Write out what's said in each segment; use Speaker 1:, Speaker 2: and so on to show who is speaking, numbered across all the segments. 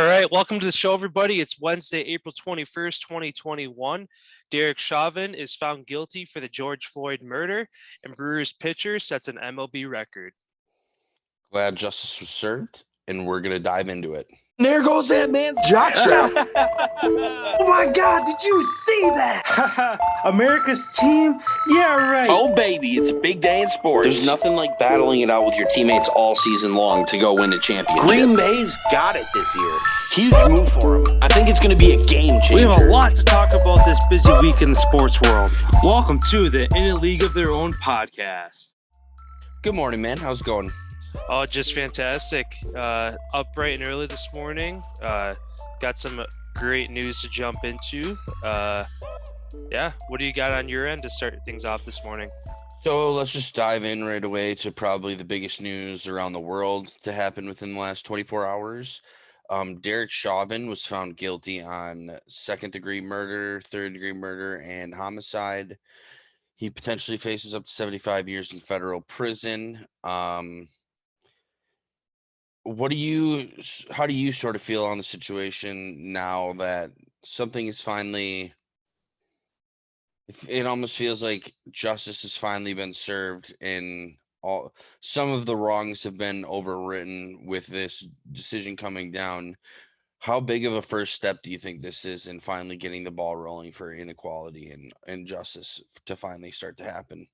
Speaker 1: right, welcome to the show, everybody. It's Wednesday, April 21st, 2021. Derek Chauvin is found guilty for the George Floyd murder, and Brewers pitcher sets an MLB record.
Speaker 2: Glad justice was served, and we're going to dive into it.
Speaker 3: There goes that man's jockstrap. Oh my God, did you see that?
Speaker 4: America's team? Yeah, right.
Speaker 3: Oh, baby, it's a big day in sports.
Speaker 5: There's nothing like battling it out with your teammates all season long to go win a championship.
Speaker 3: Green Bay's got it this year.
Speaker 5: Huge move for them. I think it's going to be a game changer.
Speaker 4: We have a lot to talk about this busy week in the sports world. Welcome to the In a League of Their Own podcast.
Speaker 2: Good morning, man. How's it going?
Speaker 1: Oh, just fantastic. Up bright and early this morning. Got some great news to jump into. What do you got on your end to start things off this morning?
Speaker 2: So let's just dive in right away to probably the biggest news around the world to happen within the last 24 hours. Derek Chauvin was found guilty on second-degree murder, third-degree murder, and homicide. He potentially faces up to 75 years in federal prison. How do you sort of feel on the situation now that something is finally, it almost feels like justice has finally been served and some of the wrongs have been overwritten with this decision coming down? How big of a first step do you think this is in finally getting the ball rolling for inequality and justice to finally start to happen?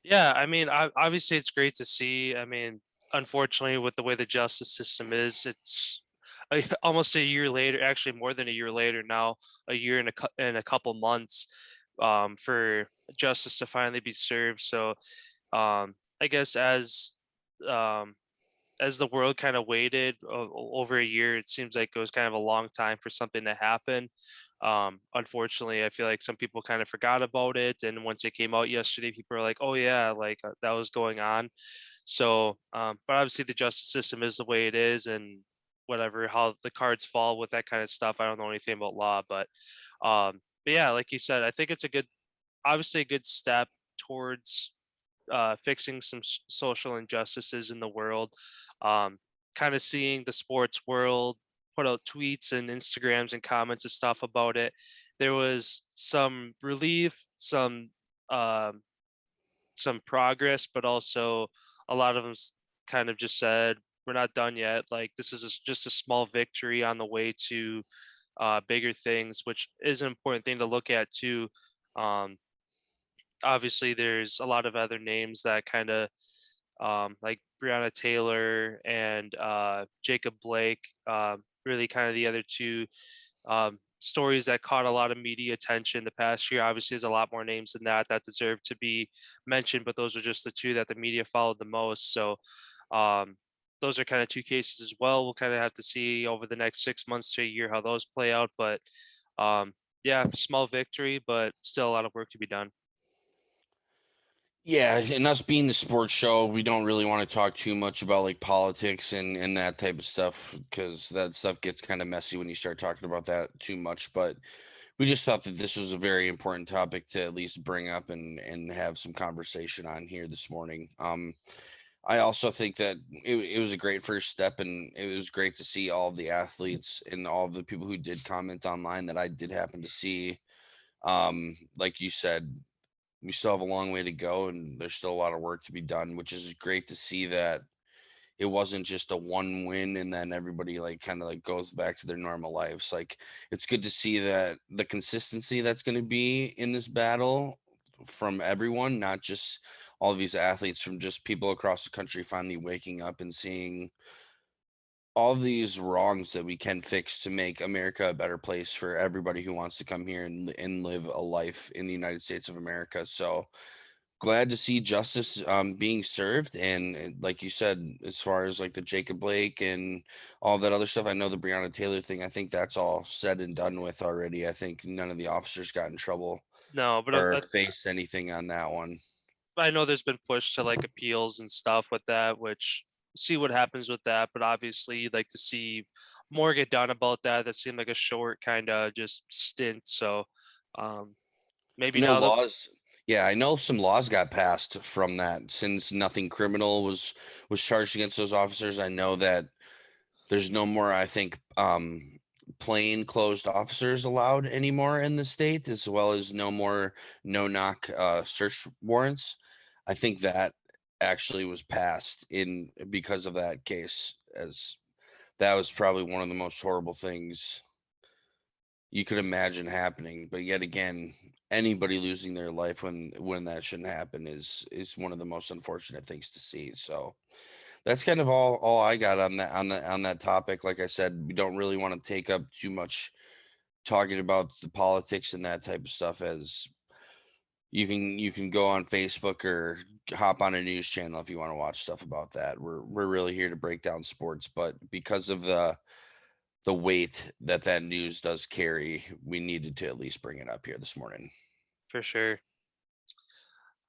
Speaker 1: Yeah, I mean, obviously it's great to see. I mean, unfortunately, with the way the justice system is, it's almost a year later, actually more than a year later now, a year and a couple months for justice to finally be served. So I guess as the world kind of waited over a year, it seems like it was kind of a long time for something to happen. Unfortunately, I feel like some people kind of forgot about it, and once it came out yesterday, people were like, "Oh yeah, like that was going on." So, but obviously the justice system is the way it is, and whatever how the cards fall with that kind of stuff, I don't know anything about law, but yeah, like you said, I think it's obviously a good step towards fixing some social injustices in the world. Kind of seeing the sports world put out tweets and Instagrams and comments and stuff about it. There was some relief, some progress, but also a lot of them kind of just said, "We're not done yet. Like this is just a small victory on the way to bigger things," which is an important thing to look at too. Um, Obviously there's a lot of other names that kind of like Breonna Taylor and Jacob Blake, really kind of the other two stories that caught a lot of media attention the past year. Obviously there's a lot more names than that deserve to be mentioned, but those are just the two that the media followed the most. So those are kind of two cases as well. We'll kind of have to see over the next 6 months to a year how those play out, but yeah, small victory, but still a lot of work to be done.
Speaker 2: Yeah, and us being the sports show, we don't really want to talk too much about like politics and that type of stuff because that stuff gets kind of messy when you start talking about that too much. But we just thought that this was a very important topic to at least bring up and have some conversation on here this morning. I also think that it was a great first step, and it was great to see all of the athletes and all of the people who did comment online that I did happen to see. Like you said, we still have a long way to go, and there's still a lot of work to be done, which is great to see that it wasn't just a one win and then everybody like kind of like goes back to their normal lives. Like it's good to see that the consistency that's going to be in this battle from everyone, not just all of these athletes, from just people across the country finally waking up and seeing all these wrongs that we can fix to make America a better place for everybody who wants to come here and live a life in the United States of America. So glad to see justice being served. And like you said, as far as like the Jacob Blake and all that other stuff, I know the Breonna Taylor thing, I think that's all said and done with already. I think none of the officers got in trouble
Speaker 1: No, but
Speaker 2: or faced anything on that one.
Speaker 1: I know there's been push to like appeals and stuff with that, which see what happens with that. But obviously, you'd like to see more get done about that. That seemed like a short kind of just stint. So maybe
Speaker 2: No
Speaker 1: now the
Speaker 2: laws. Yeah, I know some laws got passed from that since nothing criminal was charged against those officers. I know that There's no more, I think, plain closed officers allowed anymore in the state, as well as no more no-knock search warrants. I think that actually was passed in because of that case, as that was probably one of the most horrible things you could imagine happening. But yet again, anybody losing their life when that shouldn't happen is one of the most unfortunate things to see. So that's kind of all I got on that topic. Like I said, we don't really want to take up too much talking about the politics and that type of stuff, as you can go on Facebook or hop on a news channel if you want to watch stuff about that. We're really here to break down sports, but because of the weight that news does carry, we needed to at least bring it up here this morning.
Speaker 1: For sure.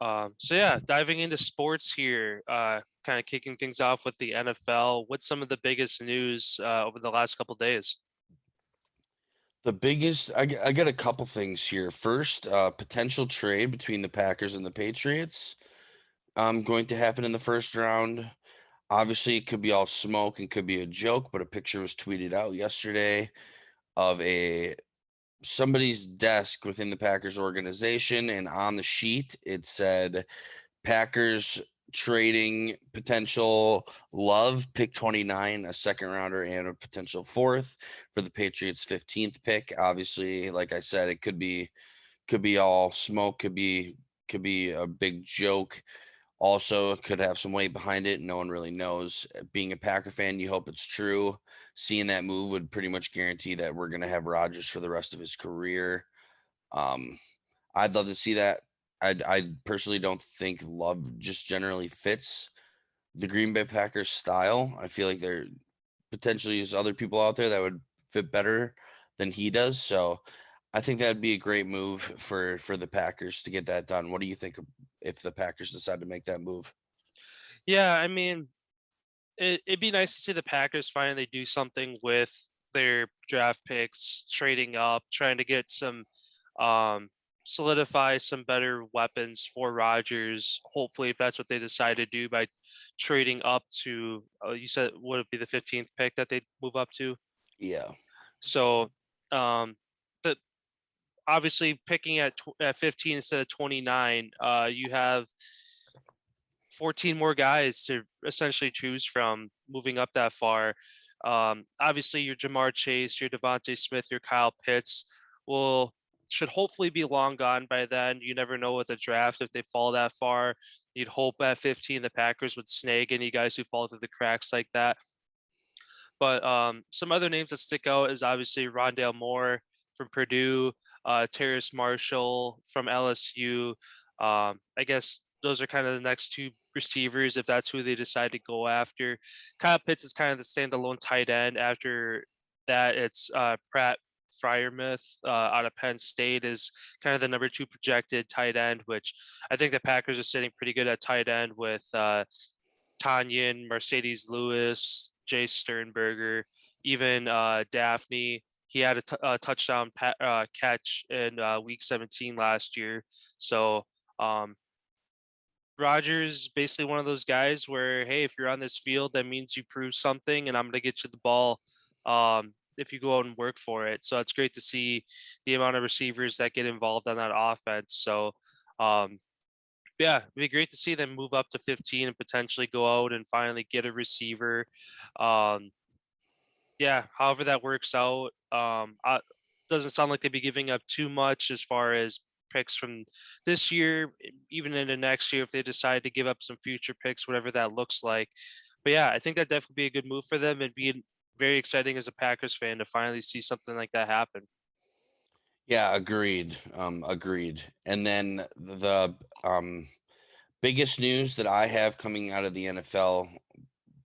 Speaker 1: So yeah, diving into sports here, kind of kicking things off with the NFL. What's some of the biggest news over the last couple days?
Speaker 2: The biggest, I got a couple things here. First, potential trade between the Packers and the Patriots going to happen in the first round. Obviously, it could be all smoke and could be a joke, but a picture was tweeted out yesterday of somebody's desk within the Packers organization, and on the sheet it said Packers trading potential Love pick 29, a second rounder, and a potential fourth for the Patriots 15th pick. Obviously, like I said, it could be all smoke, could be a big joke. Also, could have some weight behind it. No one really knows. Being a Packer fan, you hope it's true. Seeing that move would pretty much guarantee that we're going to have Rodgers for the rest of his career. I'd love to see that. I personally don't think Love just generally fits the Green Bay Packers style. I feel like there potentially is other people out there that would fit better than he does. So I think that'd be a great move for the Packers to get that done. What do you think if the Packers decide to make that move?
Speaker 1: Yeah, I mean, it'd be nice to see the Packers finally do something with their draft picks, trading up, trying to get some um, solidify some better weapons for Rodgers. Hopefully, if that's what they decide to do by trading up to, you said would it be the 15th pick that they move up to?
Speaker 2: Yeah.
Speaker 1: So, um, the obviously picking at 15 instead of 29, you have 14 more guys to essentially choose from moving up that far. Obviously, your Jamar Chase, your Devontae Smith, your Kyle Pitts will should hopefully be long gone by then. You never know with the draft if they fall that far. You'd hope at 15 the Packers would snag any guys who fall through the cracks like that. But some other names that stick out is obviously Rondale Moore from Purdue, Terrace Marshall from LSU. I guess those are kind of the next two receivers if that's who they decide to go after. Kyle Pitts is kind of the standalone tight end. After that, it's Pratt Fryermuth out of Penn State is kind of the number 2 projected tight end, which I think the Packers are sitting pretty good at tight end with Tanyan, Mercedes Lewis, Jay Sternberger, even Daphne. He had a touchdown catch in Week 17 last year. So um, Rodgers basically one of those guys where, hey, if you're on this field, that means you prove something, and I'm going to get you the ball if you go out and work for it. So it's great to see the amount of receivers that get involved on that offense. So yeah, it'd be great to see them move up to 15 and potentially go out and finally get a receiver. Um, yeah, however that works out. Doesn't sound like they'd be giving up too much as far as picks from this year, even into next year if they decide to give up some future picks, whatever that looks like. But yeah, I think that definitely be a good move for them. It'd be very exciting as a Packers fan to finally see something like that happen.
Speaker 2: Yeah, agreed. Agreed. And then the biggest news that I have coming out of the NFL,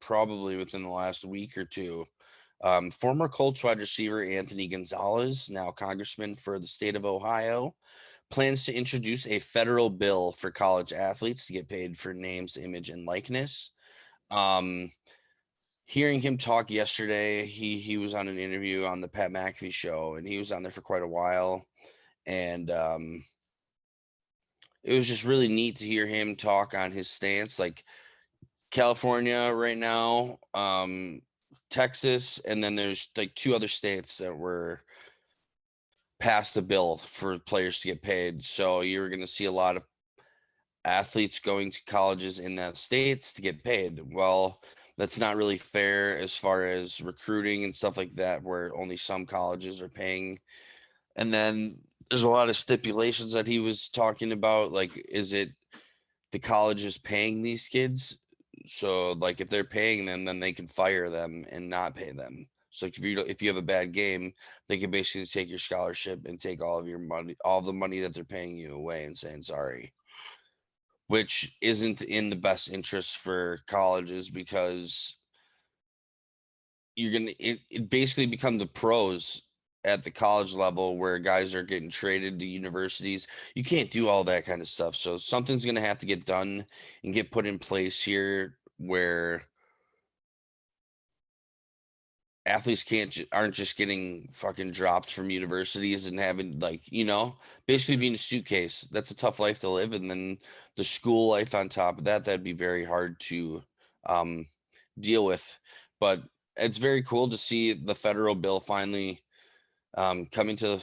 Speaker 2: probably within the last week or two, former Colts wide receiver Anthony Gonzalez, now congressman for the state of Ohio, plans to introduce a federal bill for college athletes to get paid for names, image, and likeness. Hearing him talk yesterday, he was on an interview on the Pat McAfee show, and he was on there for quite a while. And it was just really neat to hear him talk on his stance. Like California right now, Texas, and then there's like 2 other states that were passed a bill for players to get paid. So you're going to see a lot of athletes going to colleges in that states to get paid. Well, that's not really fair as far as recruiting and stuff like that, where only some colleges are paying. And then there's a lot of stipulations that he was talking about. Like, is it the colleges paying these kids? So like if they're paying them, then they can fire them and not pay them. So like if you have a bad game, they can basically take your scholarship and take all of your money, all the money that they're paying you away and saying sorry, which isn't in the best interest for colleges, because you're gonna it basically become the pros at the college level where guys are getting traded to universities. You can't do all that kind of stuff. So something's gonna have to get done and get put in place here where athletes aren't just getting fucking dropped from universities and having like, basically being a suitcase. That's a tough life to live. And then the school life on top of that, that'd be very hard to deal with. But it's very cool to see the federal bill finally coming through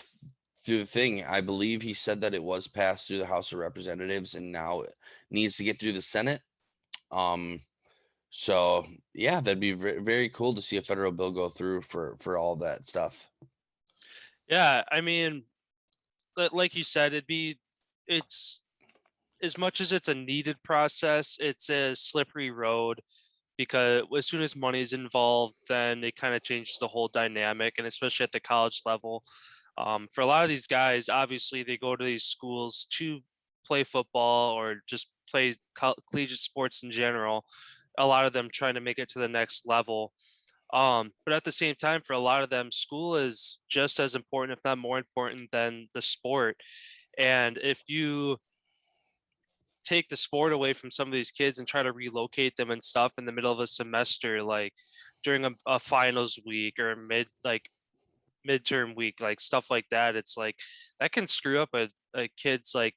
Speaker 2: the thing. I believe he said that it was passed through the House of Representatives and now it needs to get through the Senate. So yeah, that'd be very cool to see a federal bill go through for all that stuff.
Speaker 1: Yeah, I mean, like you said, it's as much as it's a needed process, it's a slippery road because as soon as money is involved, then it kind of changes the whole dynamic, and especially at the college level. For a lot of these guys, obviously they go to these schools to play football or just play collegiate sports in general. A lot of them trying to make it to the next level. But at the same time, for a lot of them, school is just as important, if not more important, than the sport. And if you take the sport away from some of these kids and try to relocate them and stuff in the middle of a semester, like during a finals week or midterm week, like stuff like that, it's like that can screw up a kid's like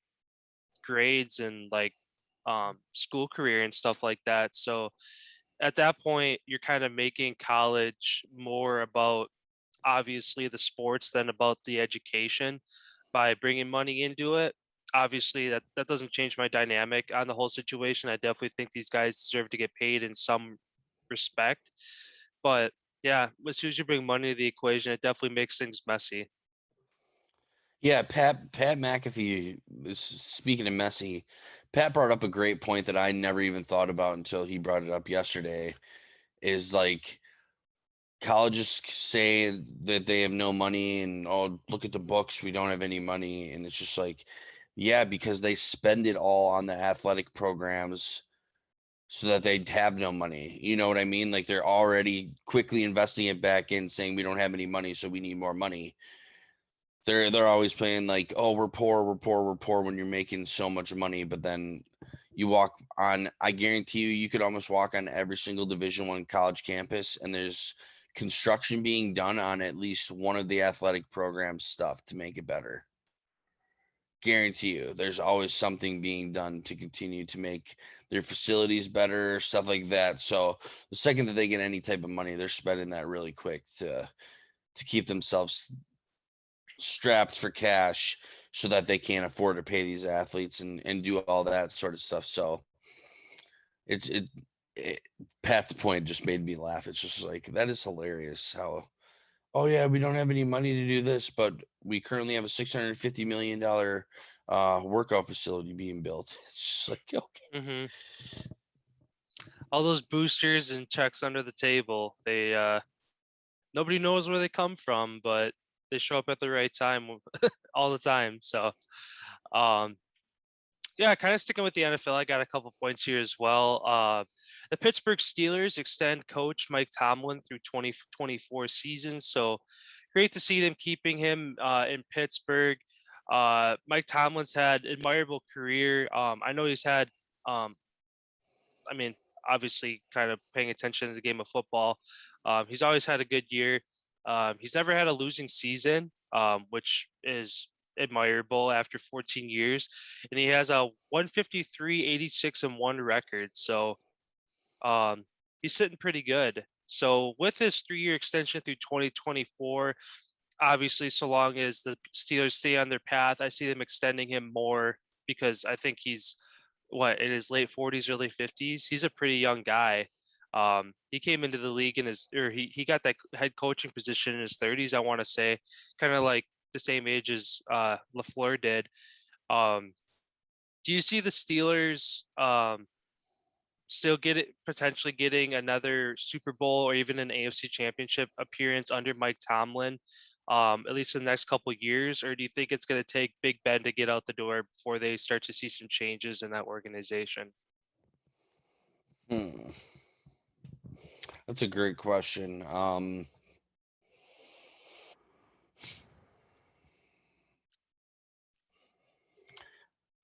Speaker 1: grades and like school career and stuff like that. So at that point, you're kind of making college more about obviously the sports than about the education by bringing money into it. Obviously, that doesn't change my dynamic on the whole situation. I definitely think these guys deserve to get paid in some respect. But yeah, as soon as you bring money to the equation, it definitely makes things messy.
Speaker 2: Yeah, Pat McAfee is speaking of messy. Pat brought up a great point that I never even thought about until he brought it up yesterday. Is like colleges say that they have no money and oh, look at the books, we don't have any money, and it's just like, yeah, because they spend it all on the athletic programs so that they'd have no money. You know what I mean? Like they're already quickly investing it back in, saying we don't have any money, so we need more money. They're always playing like, oh, we're poor, we're poor, we're poor when you're making so much money, but then you walk on, I guarantee you could almost walk on every single Division I college campus and there's construction being done on at least one of the athletic program stuff to make it better. Guarantee you there's always something being done to continue to make their facilities better, stuff like that. So the second that they get any type of money, they're spending that really quick to keep themselves strapped for cash so that they can't afford to pay these athletes and do all that sort of stuff. So it Pat's point just made me laugh. It's just like, that is hilarious how, oh yeah, we don't have any money to do this, but we currently have a $650 million workout facility being built. It's just like, okay.
Speaker 1: Hmm. All those boosters and checks under the table, they nobody knows where they come from, but they show up at the right time all the time. So um yeah, kind of sticking with the NFL, I got a couple points here as well. The Pittsburgh Steelers extend coach Mike Tomlin through 2024 season. So great to see them keeping him in Pittsburgh. Mike Tomlin's had admirable career. I know he's had, um, I mean, obviously kind of paying attention to the game of football. He's always had a good year. He's never had a losing season, which is admirable after 14 years. And he has a 153, 86 and 1 record. So he's sitting pretty good. So with his 3-year extension through 2024, obviously, so long as the Steelers stay on their path, I see them extending him more because I think he's in his late 40s, early 50s. He's a pretty young guy. He came into the league in he got that head coaching position in his 30s, I want to say, kind of like the same age as LaFleur did. Um, do you see the Steelers still potentially getting another Super Bowl or even an AFC Championship appearance under Mike Tomlin, at least in the next couple of years, or do you think it's going to take Big Ben to get out the door before they start to see some changes in that organization?
Speaker 2: That's a great question.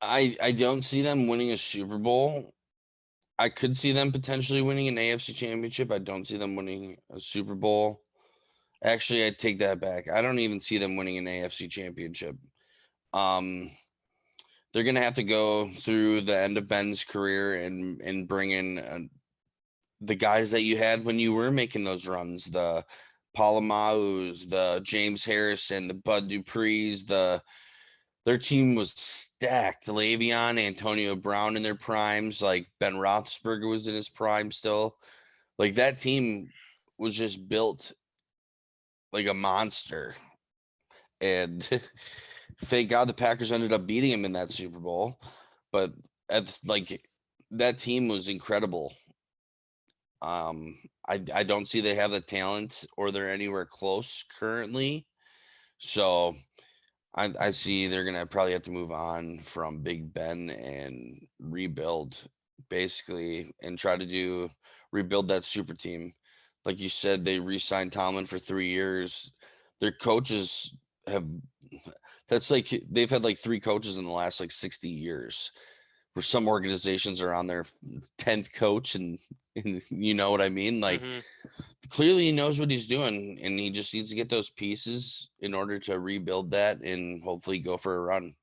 Speaker 2: I don't see them winning a Super Bowl. I could see them potentially winning an AFC championship. I don't see them winning a Super Bowl. Actually, I take that back. I don't even see them winning an AFC championship. They're gonna have to go through the end of Ben's career and bring in the guys that you had when you were making those runs, the Polamalu's, the James Harrison, the Bud Dupree's, their team was stacked. Le'Veon, Antonio Brown in their primes, like Ben Roethlisberger was in his prime still. Like that team was just built like a monster. And thank God the Packers ended up beating him in that Super Bowl. But that team was incredible. I don't see they have the talent or they're anywhere close currently. So I see they're gonna probably have to move on from Big Ben and rebuild basically and try to rebuild that super team. Like you said, they re-signed Tomlin for 3 years. Their coaches have that's like they've had like 3 coaches in the last like 60 years. Where some organizations are on their 10th coach and you know what I mean? Like
Speaker 1: Mm-hmm.
Speaker 2: clearly he knows what he's doing and he just needs to get those pieces in order to rebuild that and hopefully go for a run.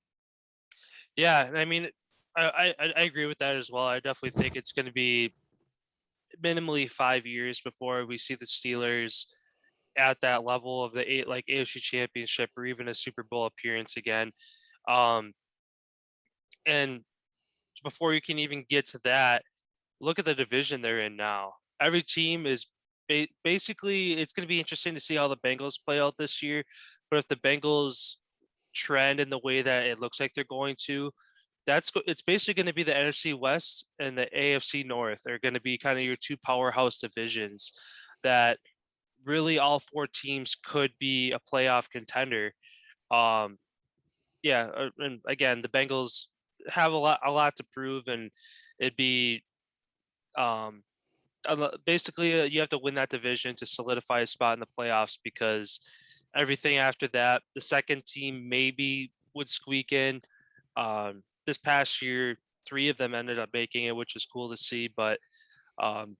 Speaker 1: Yeah, I mean, I agree with that as well. I definitely think it's going to be minimally 5 years before we see the Steelers at that level of the AFC Championship or even a Super Bowl appearance again. Um, and before you can even get to that, look at the division they're in now. Every team is basically, it's going to be interesting to see how the Bengals play out this year. But if the Bengals trend in the way that it looks like they're going to, it's basically going to be the NFC West and the AFC North are going to be kind of your two powerhouse divisions that really all 4 teams could be a playoff contender. Um, and again, the Bengals have a lot to prove, and it'd be um, basically you have to win that division to solidify a spot in the playoffs because everything after that, the second team maybe would squeak in. This past year, 3 of them ended up making it, which is cool to see. But um,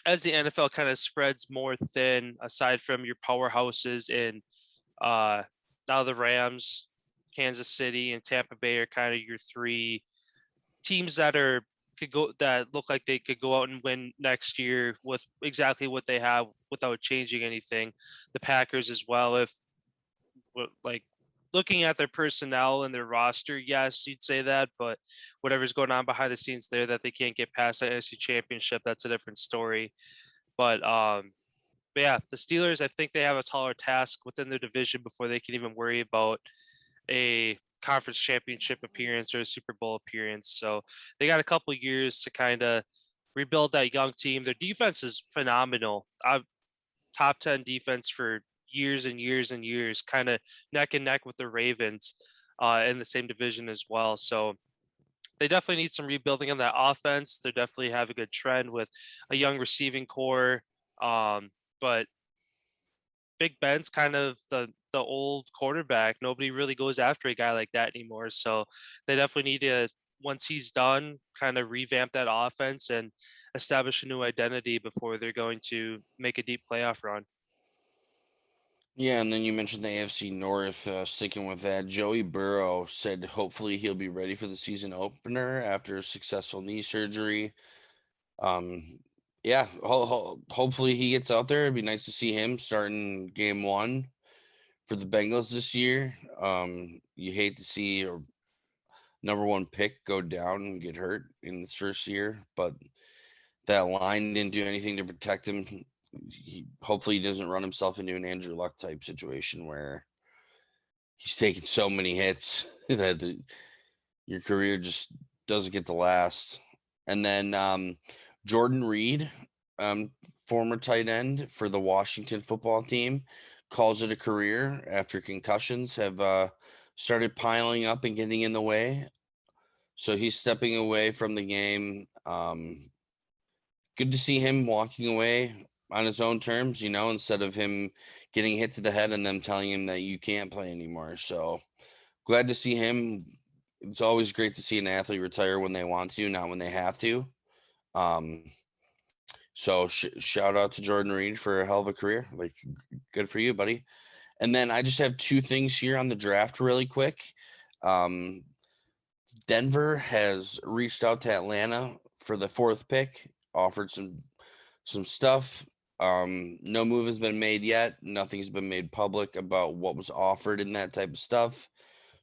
Speaker 1: as the NFL kind of spreads more thin, aside from your powerhouses in uh, now the Rams, Kansas City, and Tampa Bay are kind of your 3 teams that look like they could go out and win next year with exactly what they have without changing anything. The Packers as well, if like looking at their personnel and their roster, yes, you'd say that, but whatever's going on behind the scenes there that they can't get past that NFC Championship, that's a different story. But yeah, the Steelers, I think they have a taller task within their division before they can even worry about a conference championship appearance or a Super Bowl appearance. So they got a couple years to kind of rebuild that young team. Their defense is phenomenal. Top 10 defense for years and years and years, kind of neck and neck with the Ravens in the same division as well. So they definitely need some rebuilding on that offense. They definitely have a good trend with a young receiving core. But Big Ben's kind of the old quarterback. Nobody really goes after a guy like that anymore. So they definitely need to, once he's done, kind of revamp that offense and establish a new identity before they're going to make a deep playoff run.
Speaker 2: Yeah, and then you mentioned the AFC North. Sticking with that, Joey Burrow said hopefully he'll be ready for the season opener after a successful knee surgery. Um, Yeah, hopefully he gets out there. It'd be nice to see him starting game 1 for the Bengals this year. You hate to see a number 1 pick go down and get hurt in his first year, but that line didn't do anything to protect him. Hopefully he doesn't run himself into an Andrew Luck type situation where he's taking so many hits that your career just doesn't get to last. And then Jordan Reed, former tight end for the Washington football team, calls it a career after concussions have started piling up and getting in the way. So he's stepping away from the game. Good to see him walking away on his own terms, instead of him getting hit to the head and them telling him that you can't play anymore. So glad to see him. It's always great to see an athlete retire when they want to, not when they have to. So shout out to Jordan Reed for a hell of a career. Like, good for you, buddy. And then I just have 2 things here on the draft really quick. Denver has reached out to Atlanta for the 4th pick, offered some stuff. No move has been made yet. Nothing's been made public about what was offered in that type of stuff.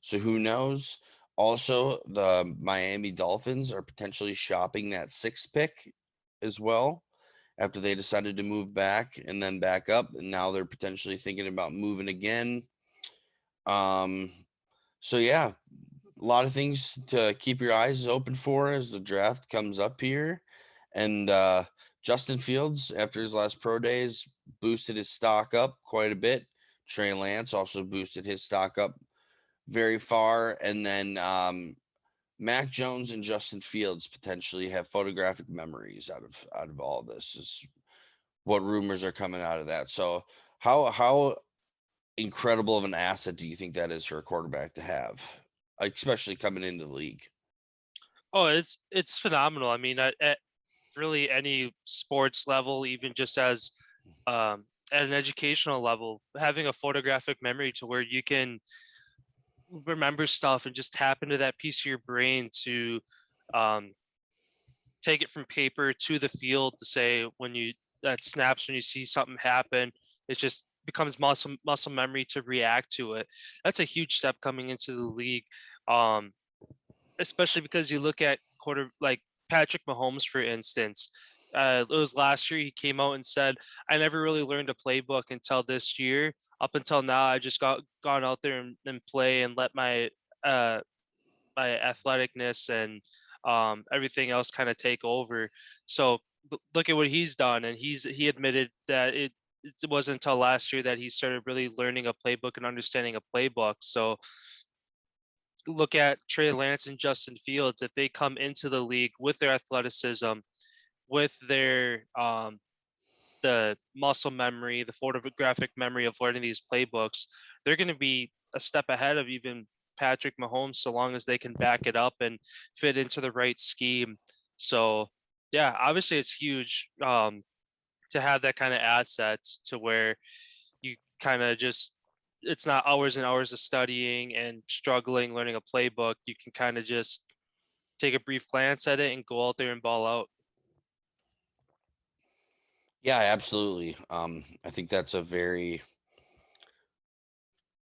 Speaker 2: So who knows? Also, the Miami Dolphins are potentially shopping that 6th pick as well after they decided to move back and then back up. And now they're potentially thinking about moving again. So yeah, a lot of things to keep your eyes open for as the draft comes up here. And Justin Fields, after his last pro days, boosted his stock up quite a bit. Trey Lance also boosted his stock up very far. And then Mac Jones and Justin Fields potentially have photographic memories out of all of this, is what rumors are coming out of that. So how incredible of an asset do you think that is for a quarterback to have, especially coming into the league?
Speaker 1: Oh, it's phenomenal. I mean, at really any sports level, even just as at an educational level, having a photographic memory to where you can remember stuff and just tap into that piece of your brain to um, take it from paper to the field to say when you that snaps when you see something happen, it just becomes muscle memory to react to it. That's a huge step coming into the league, um, especially because you look at quarter like Patrick Mahomes, for instance. It was last year he came out and said, "I never really learned a playbook until this year. Up until now, I just gone out there and play and let my athleticness and everything else kind of take over." So look at what he's done, and he admitted that it wasn't until last year that he started really learning a playbook and understanding a playbook. So look at Trey Lance and Justin Fields. If they come into the league with their athleticism, with their the muscle memory, the photographic memory of learning these playbooks, they're going to be a step ahead of even Patrick Mahomes, so long as they can back it up and fit into the right scheme. So, yeah, obviously it's huge to have that kind of asset to where you kind of just it's not hours and hours of studying and struggling learning a playbook. You can kind of just take a brief glance at it and go out there and ball out.
Speaker 2: Yeah, absolutely. I think that's a very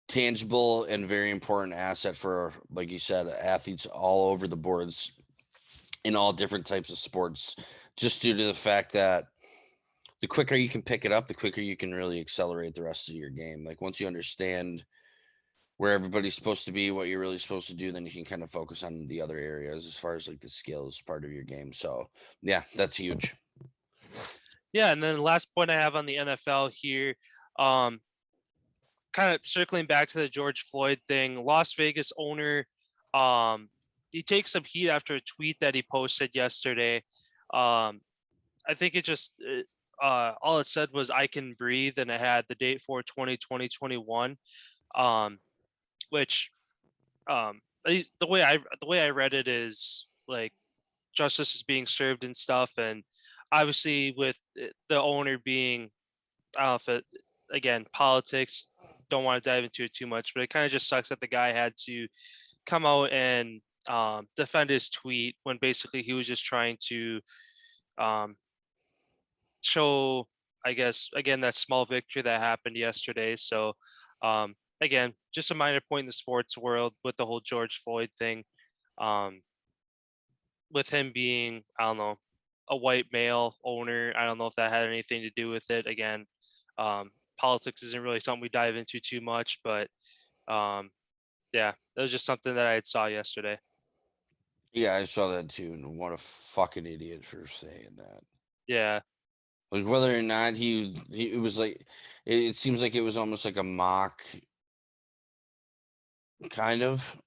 Speaker 2: tangible and very important asset for, like you said, athletes all over the boards in all different types of sports, just due to the fact that the quicker you can pick it up, the quicker you can really accelerate the rest of your game. Like, once you understand where everybody's supposed to be, what you're really supposed to do, then you can kind of focus on the other areas as far as like the skills part of your game. So yeah, that's huge.
Speaker 1: Yeah, and then the last point I have on the NFL here, um, kind of circling back to the George Floyd thing, Las Vegas owner, um, he takes some heat after a tweet that he posted yesterday. I think it just all it said was "I can breathe," and it had the date for 2020-2021, which at least the way I read it is like justice is being served and stuff, and obviously with the owner being I don't know if it again politics. Don't want to dive into it too much, but it kind of just sucks that the guy had to come out and defend his tweet when basically he was just trying to um, show, I guess, again, that small victory that happened yesterday. So, again, just a minor point in the sports world with the whole George Floyd thing. Um, with him being, I don't know, a white male owner, I don't know if that had anything to do with it. Again, politics isn't really something we dive into too much, but um, yeah, that was just something that I had saw yesterday.
Speaker 2: Yeah, I saw that too, and what a fucking idiot for saying that.
Speaker 1: Yeah.
Speaker 2: Like whether or not he it was like it seems like it was almost like a mock kind of,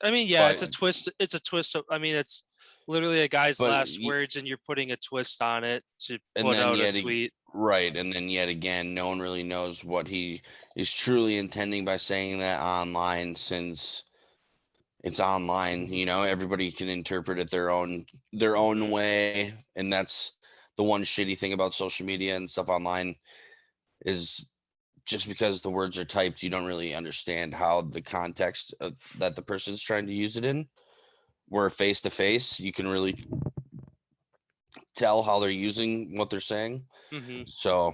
Speaker 1: I mean, yeah, it's
Speaker 2: but
Speaker 1: a twist. It's a twist. I mean, it's literally a guy's
Speaker 2: but
Speaker 1: last words, and you're putting a twist on it to
Speaker 2: and
Speaker 1: put
Speaker 2: then
Speaker 1: out a
Speaker 2: yet
Speaker 1: tweet.
Speaker 2: right, and then yet again, no one really knows what he is truly intending by saying that online, since it's online. Everybody can interpret it their own way, and that's the one shitty thing about social media and stuff online is just because the words are typed, you don't really understand how the context that the person's trying to use it in. Where face to face, you can really tell how they're using what they're saying.
Speaker 1: Hmm.
Speaker 2: So,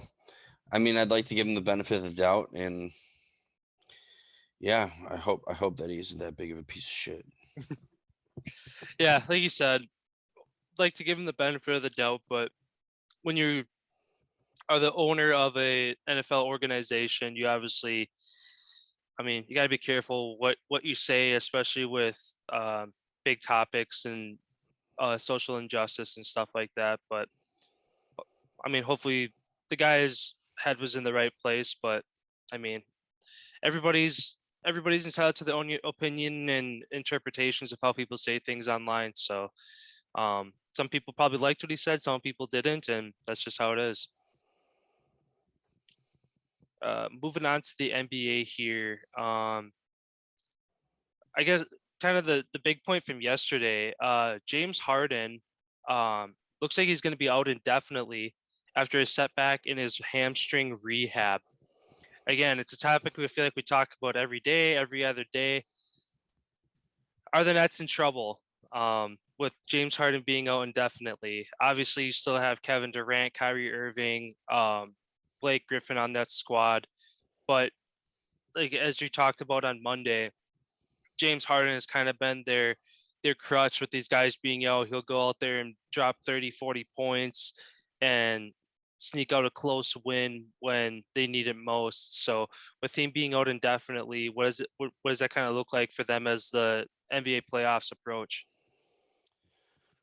Speaker 2: I mean, I'd like to give him the benefit of the doubt, and yeah, I hope that he isn't that big of a piece of shit.
Speaker 1: Yeah, like you said, like to give him the benefit of the doubt, but when you are the owner of a NFL organization, you obviously, I mean, you got to be careful what you say, especially with big topics and social injustice and stuff like that. But I mean, hopefully the guy's head was in the right place. But I mean, everybody's everybody's entitled to their own opinion and interpretations of how people say things online. So some people probably liked what he said, some people didn't, and that's just how it is. Moving on to the NBA here. I guess kind of the big point from yesterday. James Harden looks like he's going to be out indefinitely after a setback in his hamstring rehab. Again, it's a topic we feel like we talk about every day, every other day. Are the Nets in trouble with James Harden being out indefinitely? Obviously, you still have Kevin Durant, Kyrie Irving, Blake Griffin on that squad. But like as you talked about on Monday, James Harden has kind of been their crutch with these guys being out. He'll go out there and drop 30, 40 points and sneak out a close win when they need it most. So with him being out indefinitely, what does that kind of look like for them as the NBA playoffs approach?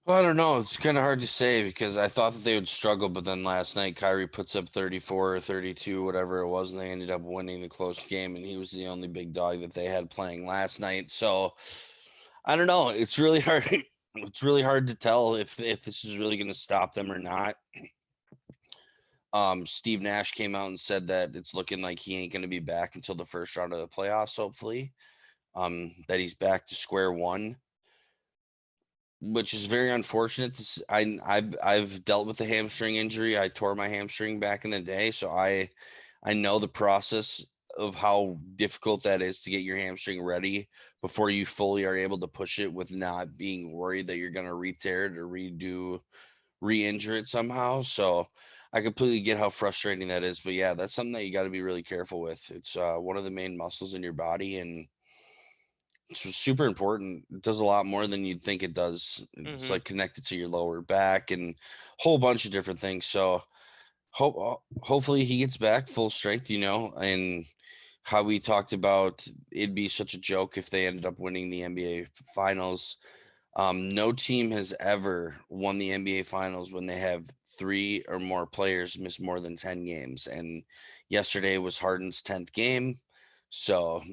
Speaker 2: Well, I don't know. It's kind of hard to say because I thought that they would struggle, but then last night Kyrie puts up 34 or 32, whatever it was, and they ended up winning the close game, and he was the only big dog that they had playing last night. So I don't know. It's really hard. It's really hard to tell if this is really going to stop them or not. Steve Nash came out and said that it's looking like he ain't going to be back until the first round of the playoffs, hopefully. That he's back to square one, which is very unfortunate. I've dealt with a hamstring injury. I tore my hamstring back in the day, so I know the process of how difficult that is to get your hamstring ready before you fully are able to push it with not being worried that you're going to re-tear it or re-injure it somehow. So I completely get how frustrating that is. But yeah, that's something that you got to be really careful with. It's one of the main muscles in your body, and it's super important. It does a lot more than you'd think it does. It's
Speaker 1: Hmm.
Speaker 2: like connected to your lower back and a whole bunch of different things. So hopefully he gets back full strength, and how we talked about it'd be such a joke if they ended up winning the NBA finals. No team has ever won the NBA finals when they have three or more players miss more than 10 games. And yesterday was Harden's 10th game. So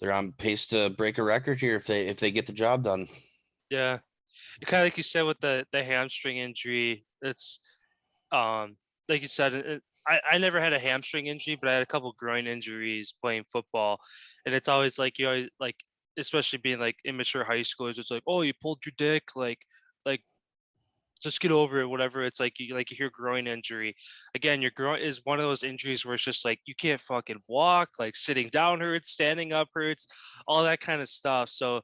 Speaker 2: they're on pace to break a record here if they get the job done.
Speaker 1: Yeah, kind of like you said with the hamstring injury. It's like you said, I never had a hamstring injury, but I had a couple groin injuries playing football, and it's always like you always like, especially being like immature high schoolers, it's like, oh, you pulled your dick, like just get over it, whatever. It's like you hear groin injury. Again, your groin is one of those injuries where it's just like you can't fucking walk, like sitting down hurts, standing up hurts, all that kind of stuff. So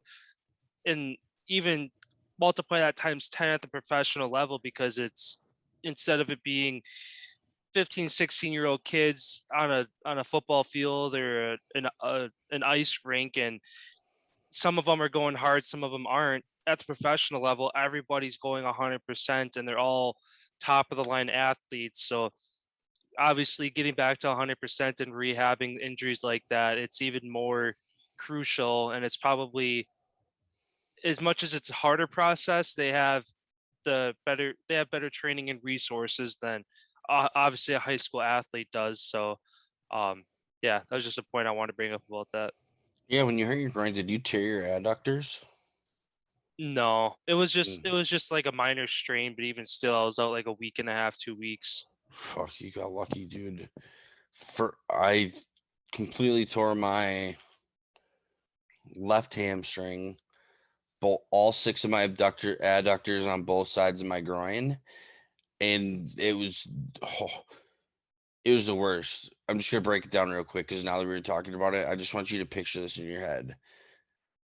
Speaker 1: and even multiply that times 10 at the professional level because it's instead of it being 15, 16-year-old kids on a football field or an ice rink, and some of them are going hard, some of them aren't. At the professional level, everybody's going 100%, and they're all top of the line athletes. So obviously, getting back to 100% and rehabbing injuries like that, it's even more crucial. And it's probably, as much as it's a harder process, they have better training and resources than obviously a high school athlete does. So, yeah, that was just a point I want to bring up about that.
Speaker 2: Yeah, when you hurt your groin, did you tear your adductors?
Speaker 1: No, it was just like a minor strain, but even still, I was out like a week and a half, 2 weeks.
Speaker 2: Fuck, you got lucky, dude. I completely tore my left hamstring, all 6 of my adductors on both sides of my groin, and it was the worst. I'm just gonna break it down real quick because now that we were talking about it, I just want you to picture this in your head.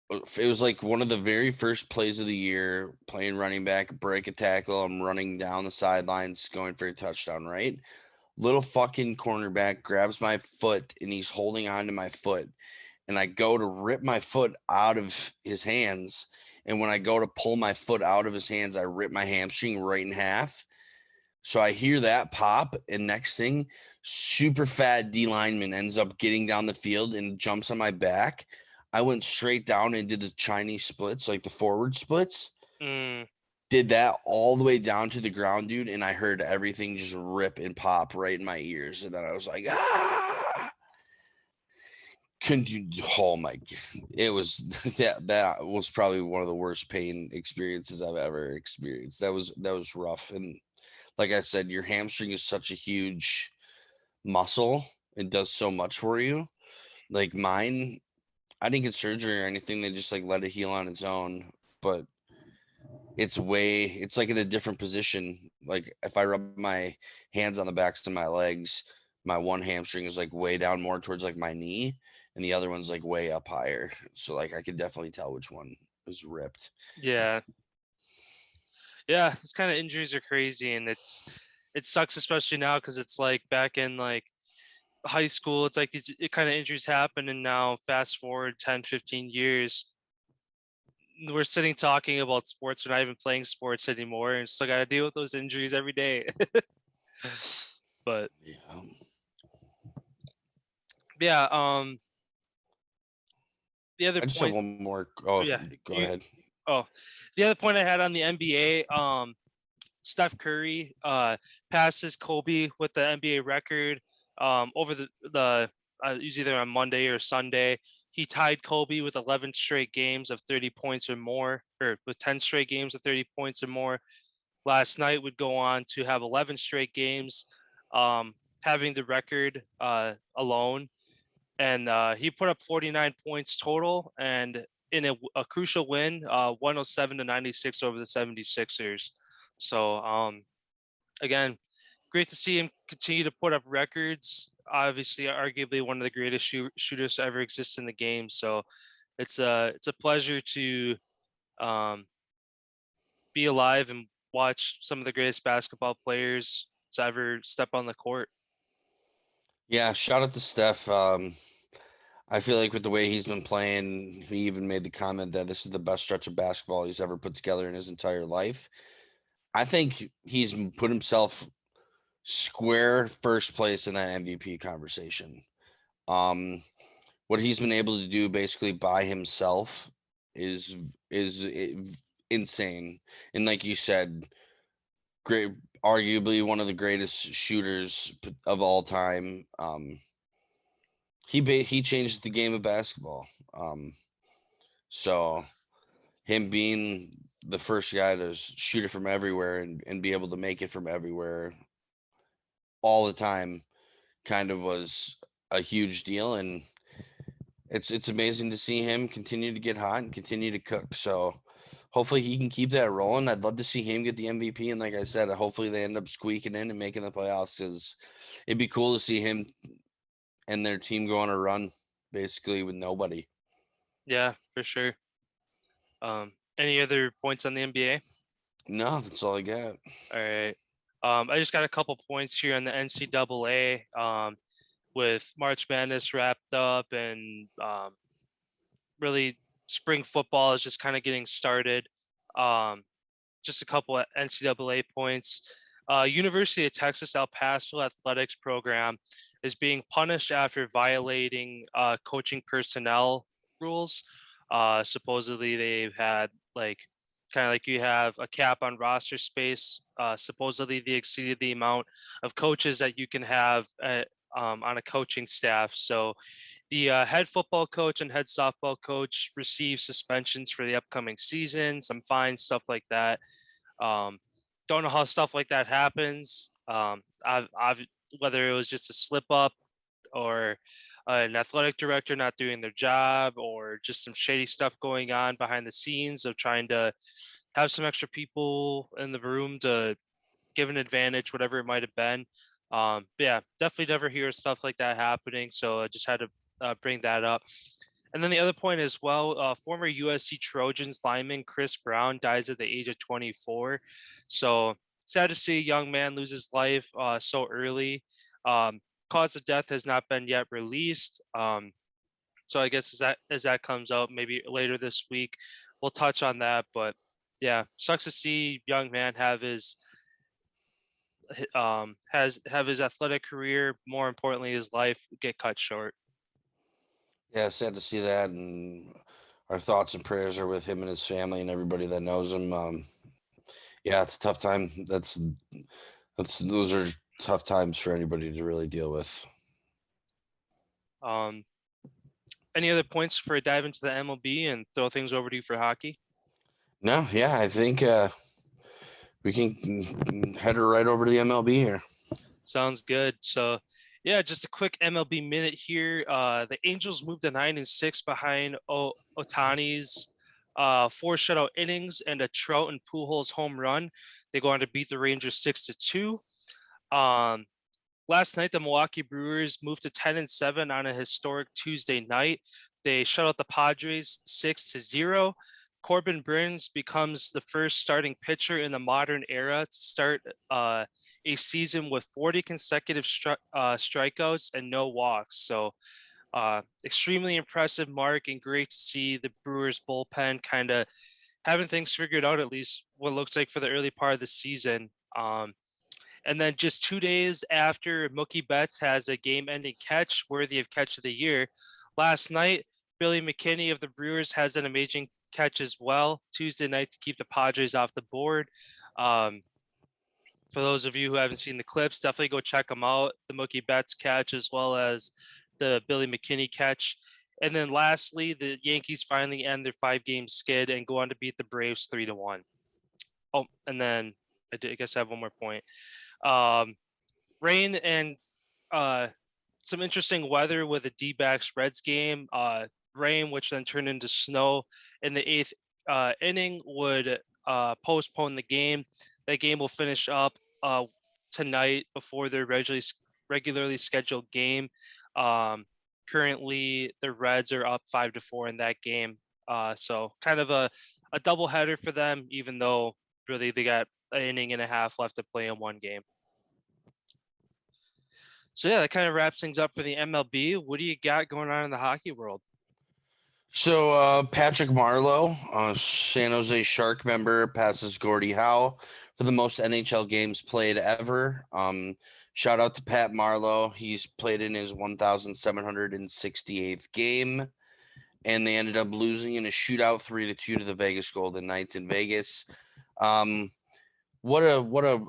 Speaker 2: It was like one of the very first plays of the year, playing running back, break a tackle. I'm running down the sidelines, going for a touchdown, right? Little fucking cornerback grabs my foot and he's holding on to my foot. And I go to rip my foot out of his hands. And when I go to pull my foot out of his hands, I rip my hamstring right in half. So I hear that pop, and next thing, super fat D lineman ends up getting down the field and jumps on my back. I went straight down and did the Chinese splits, like the forward splits. Did that all the way down to the ground, dude, and I heard everything just rip and pop right in my ears. And then I was like, ah! Couldn't you? Oh my God. It was that was probably one of the worst pain experiences I've ever experienced. That was rough. And like I said, your hamstring is such a huge muscle. It does so much for you. Like mine, I didn't get surgery or anything. They just like let it heal on its own. But it's like in a different position. Like if I rub my hands on the backs of my legs, my one hamstring is like way down more towards like my knee, and the other one's like way up higher. So like I could definitely tell which one was ripped.
Speaker 1: Yeah. Yeah, these kind of injuries are crazy, and it sucks, especially now, because it's like back in like high school, it's like these kind of injuries happen, and now fast forward 10, 15 years, we're sitting talking about sports. We're not even playing sports anymore, and still got to deal with those injuries every day. But yeah, the other
Speaker 2: I just have
Speaker 1: point,
Speaker 2: one more. Oh,
Speaker 1: yeah,
Speaker 2: go ahead.
Speaker 1: The other point I had on the NBA, Steph Curry passes Kobe with the NBA record over the it was either on Monday or Sunday. He tied Kobe with 11 straight games of 30 points or more, or with 10 straight games of 30 points or more. Last night would go on to have 11 straight games, having the record alone. And he put up 49 points total, and in a crucial win, 107-96 over the 76ers. So again, great to see him continue to put up records. Obviously, arguably one of the greatest shooters to ever exist in the game. So it's a pleasure to be alive and watch some of the greatest basketball players to ever step on the court.
Speaker 2: Yeah, shout out to Steph. I feel like with the way he's been playing, he even made the comment that this is the best stretch of basketball he's ever put together in his entire life. I think he's put himself square first place in that MVP conversation. What he's been able to do basically by himself is insane. And like you said, great, arguably one of the greatest shooters of all time. He changed the game of basketball. So him being the first guy to shoot it from everywhere and be able to make it from everywhere all the time kind of was a huge deal. And it's amazing to see him continue to get hot and continue to cook. So hopefully he can keep that rolling. I'd love to see him get the MVP. And like I said, hopefully they end up squeaking in and making the playoffs, because it'd be cool to see him and their team go on a run basically with nobody.
Speaker 1: Yeah, for sure. Any other points on the NBA?
Speaker 2: No, that's all I got.
Speaker 1: All right. I just got a couple points here on the NCAA with March Madness wrapped up and really spring football is just kind of getting started. Um, just a couple of NCAA points. University of Texas El Paso athletics program is being punished after violating coaching personnel rules. Supposedly, they've had kind of like you have a cap on roster space. Supposedly, they exceeded the amount of coaches that you can have on a coaching staff. So, the head football coach and head softball coach receive suspensions for the upcoming season, some fines, stuff like that. Um, don't know how stuff like that happens. I've whether it was just a slip up or an athletic director not doing their job or just some shady stuff going on behind the scenes of trying to have some extra people in the room to give an advantage, whatever it might have been. But yeah, definitely never hear stuff like that happening. So I just had to bring that up. And then the other point as well, former USC Trojans lineman Chris Brown dies at the age of 24. So sad to see a young man lose his life so early. Cause of death has not been yet released. So I guess as that comes out maybe later this week, we'll touch on that. But yeah, sucks to see young man have his athletic career, more importantly his life, get cut short.
Speaker 2: Yeah, sad to see that, and our thoughts and prayers are with him and his family and everybody that knows him. Yeah, it's a tough time. Those are tough times for anybody to really deal with.
Speaker 1: Any other points for a dive into the MLB and throw things over to you for hockey?
Speaker 2: No, yeah, I think we can head her right over to the MLB here.
Speaker 1: Sounds good. So, yeah, just a quick MLB minute here. The Angels moved to 9-6 behind Otani's 4 shutout innings and a Trout and Pujols home run. They go on to beat the Rangers 6-2. Last night, the Milwaukee Brewers moved to 10-7 on a historic Tuesday night. They shut out the Padres 6-0. Corbin Burns becomes the first starting pitcher in the modern era to start a season with 40 consecutive strikeouts and no walks. So, extremely impressive mark, and great to see the Brewers bullpen kind of having things figured out, at least what looks like for the early part of the season. And then just 2 days after Mookie Betts has a game-ending catch worthy of catch of the year, last night, Billy McKinney of the Brewers has an amazing catch as well Tuesday night to keep the Padres off the board. For those of you who haven't seen the clips, definitely go check them out. The Mookie Betts catch as well as the Billy McKinney catch. And then lastly, the Yankees finally end their 5-game skid and go on to beat the Braves 3-1. Oh, and then I guess I have one more point. Rain and some interesting weather with a D-backs Reds game. Rain, which then turned into snow in the 8th inning, would postpone the game. That game will finish up tonight before their regularly scheduled game. Currently, the Reds are up 5-4 in that game. So kind of a double header for them, even though really they got an inning and a half left to play in one game. So yeah, that kind of wraps things up for the MLB. What do you got going on in the hockey world?
Speaker 2: So Patrick Marleau, San Jose Shark member, passes Gordie Howe for the most NHL games played ever. Shout out to Pat Marleau. He's played in his 1,768th game, and they ended up losing in a shootout 3-2 to the Vegas Golden Knights in Vegas. What a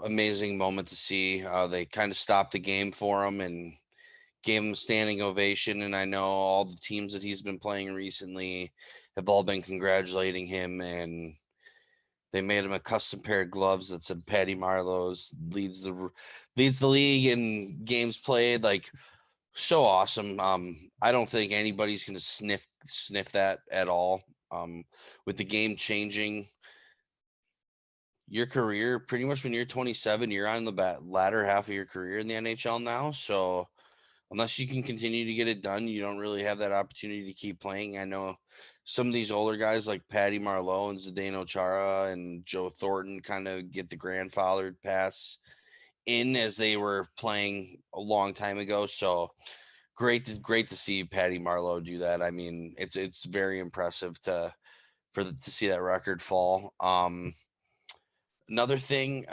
Speaker 2: amazing moment to see. They kind of stopped the game for him and gave him a standing ovation. And I know all the teams that he's been playing recently have all been congratulating him, and they made him a custom pair of gloves that said Patty Marleau's leads the league in games played. Like, so awesome. I don't think anybody's going to sniff that at all. With the game changing your career pretty much when you're 27, you're on the latter half of your career in the NHL now. So unless you can continue to get it done, you don't really have that opportunity to keep playing. I know some of these older guys like Patty Marleau and Zdeno Chara and Joe Thornton kind of get the grandfathered pass in as they were playing a long time ago. So great to see Patty Marleau do that. I mean, it's very impressive to see that record fall. Another thing,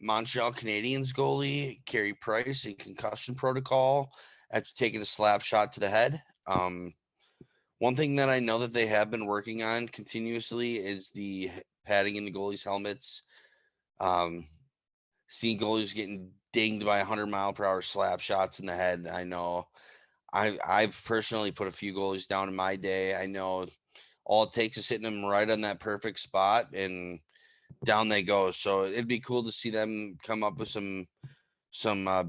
Speaker 2: Montreal Canadiens goalie Carey Price in concussion protocol after taking a slap shot to the head. One thing that I know that they have been working on continuously is the padding in the goalies' helmets. Seeing goalies getting dinged by 100-mile-per-hour slap shots in the head. I know I've personally put a few goalies down in my day. I know all it takes is hitting them right on that perfect spot and down they go. So it'd be cool to see them come up with some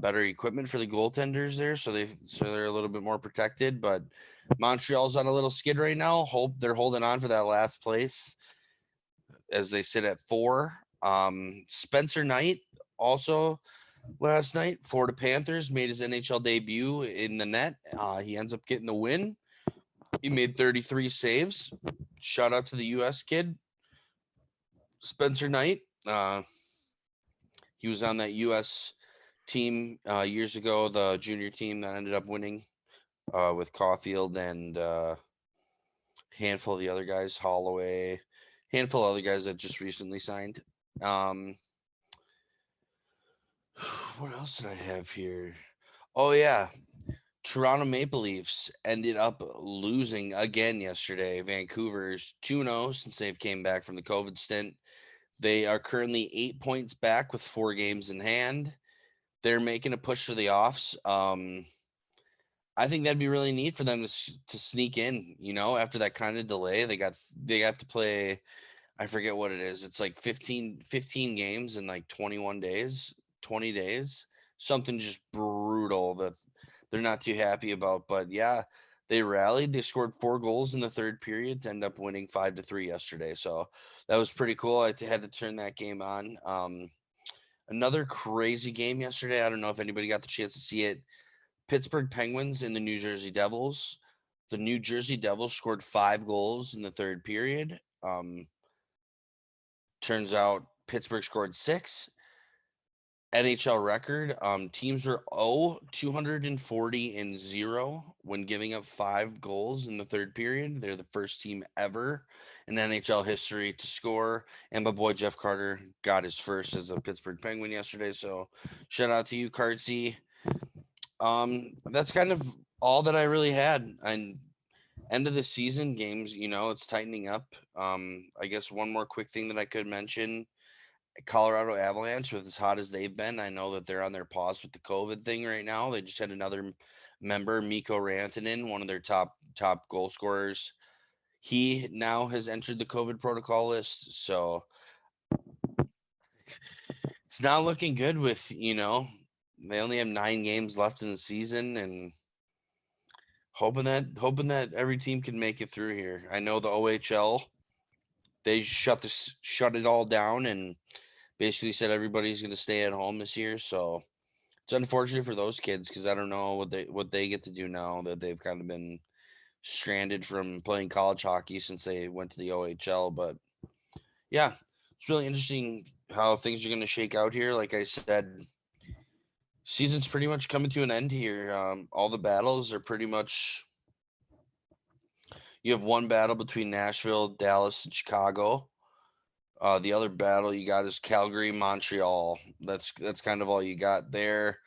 Speaker 2: better equipment for the goaltenders there, so they're a little bit more protected. But Montreal's on a little skid right now. Hope they're holding on for that last place as they sit at 4. Spencer Knight also last night, Florida Panthers, made his NHL debut in the net. He ends up getting the win. He made 33 saves. Shout out to the U.S. kid, Spencer Knight. He was on that U.S. team years ago, the junior team that ended up winning with Caulfield and handful of the other guys, Holloway, handful of other guys that just recently signed. What else did I have here? Oh, yeah. Toronto Maple Leafs ended up losing again yesterday. Vancouver's 2-0 since they've came back from the COVID stint. They are currently 8 points back with 4 games in hand. They're making a push for the offs. I think that'd be really neat for them to sneak in, after that kind of delay. They got to play, I forget what it is. It's like 15 games in like 21 days, 20 days, something just brutal that they're not too happy about. But yeah, they rallied. They scored 4 goals in the third period to end up winning 5-3 yesterday. So that was pretty cool. I had to turn that game on. Another crazy game yesterday. I don't know if anybody got the chance to see it. Pittsburgh Penguins and the New Jersey Devils. The New Jersey Devils scored 5 goals in the third period. Turns out Pittsburgh scored 6. NHL record. Teams were 240-0 when giving up 5 goals in the third period. They're the first team ever in NHL history to score. And my boy Jeff Carter got his first as a Pittsburgh Penguin yesterday. So shout out to you, Cartsy. That's kind of all that I really had. And end of the season games, it's tightening up. I guess one more quick thing that I could mention. Colorado Avalanche, with as hot as they've been, I know that they're on their pause with the COVID thing right now. They just had another member, Mikko Rantanen, one of their top goal scorers. He now has entered the COVID protocol list, so it's not looking good with, they only have 9 games left in the season, and hoping that every team can make it through here. I know the OHL, they shut it all down and basically said everybody's going to stay at home this year. So it's unfortunate for those kids because I don't know what they get to do now that they've kind of been stranded from playing college hockey since they went to the OHL. But yeah, it's really interesting how things are going to shake out here. Like I said, season's pretty much coming to an end here. All the battles are pretty much. You have one battle between Nashville, Dallas, and Chicago. The other battle you got is Calgary, Montreal. That's kind of all you got there.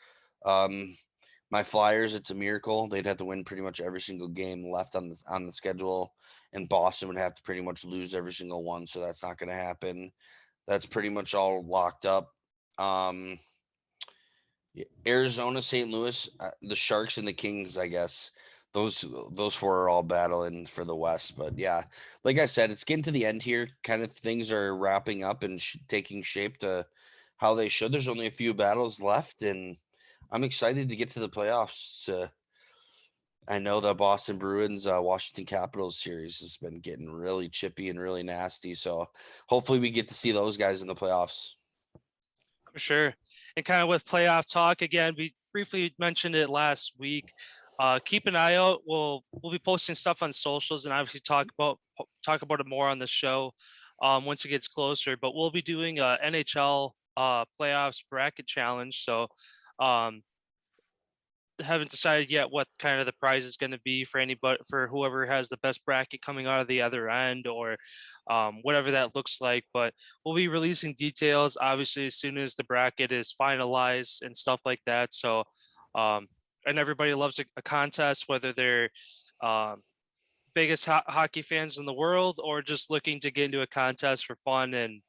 Speaker 2: My Flyers, it's a miracle. They'd have to win pretty much every single game left on the schedule, and Boston would have to pretty much lose every single one. So that's not going to happen. That's pretty much all locked up. Arizona, St. Louis, the Sharks, and the Kings, I guess. Those 4 are all battling for the West. But yeah, like I said, it's getting to the end here. Kind of things are wrapping up and taking shape to how they should. There's only a few battles left, and I'm excited to get to the playoffs. I know the Boston Bruins, Washington Capitals series has been getting really chippy and really nasty. So hopefully we get to see those guys in the playoffs.
Speaker 1: For sure. And kind of with playoff talk again, we briefly mentioned it last week. Keep an eye out. We'll be posting stuff on socials and obviously talk about it more on the show once it gets closer. But we'll be doing a NHL playoffs bracket challenge. So haven't decided yet what kind of the prize is going to be for anybody, for whoever has the best bracket coming out of the other end, or whatever that looks like. But we'll be releasing details obviously as soon as the bracket is finalized and stuff like that. So and everybody loves a contest, whether they're biggest hockey fans in the world or just looking to get into a contest for fun and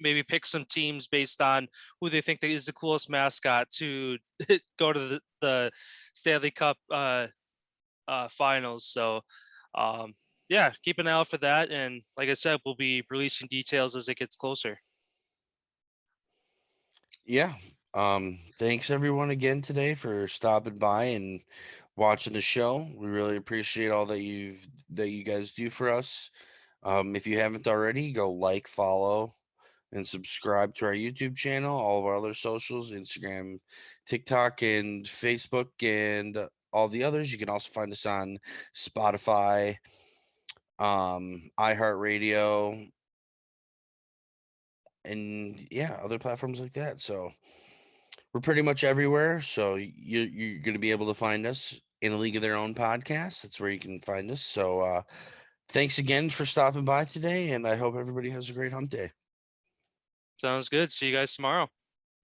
Speaker 1: maybe pick some teams based on who they think is the coolest mascot to go to the Stanley Cup finals. So, yeah, keep an eye out for that. And like I said, we'll be releasing details as it gets closer.
Speaker 2: Yeah. Thanks everyone again today for stopping by and watching the show. We really appreciate all that you guys do for us. If you haven't already, go like, follow, and subscribe to our YouTube channel, all of our other socials, Instagram, TikTok, and Facebook, and all the others. You can also find us on Spotify, iHeartRadio, and yeah, other platforms like that. So we're pretty much everywhere. So you're going to be able to find us in a League of Their Own podcast. That's where you can find us. So thanks again for stopping by today, and I hope everybody has a great hump day.
Speaker 1: Sounds good. See you guys tomorrow.